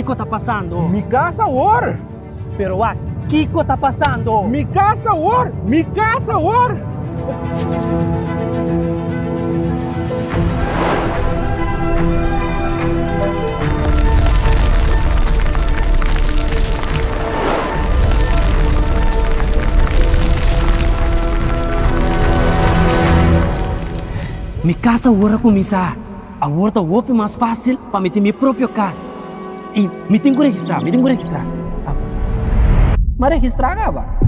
¿qué está pasando? Mi casa ahora. Pero ¿qué está pasando? Mi casa ahora. Mi casa ahora. Mi casa ahora comienza. Ahora está más fácil para meter mi propia casa. Y me tengo que registrar, me tengo que registrar. ¿Me registrar, Gaba?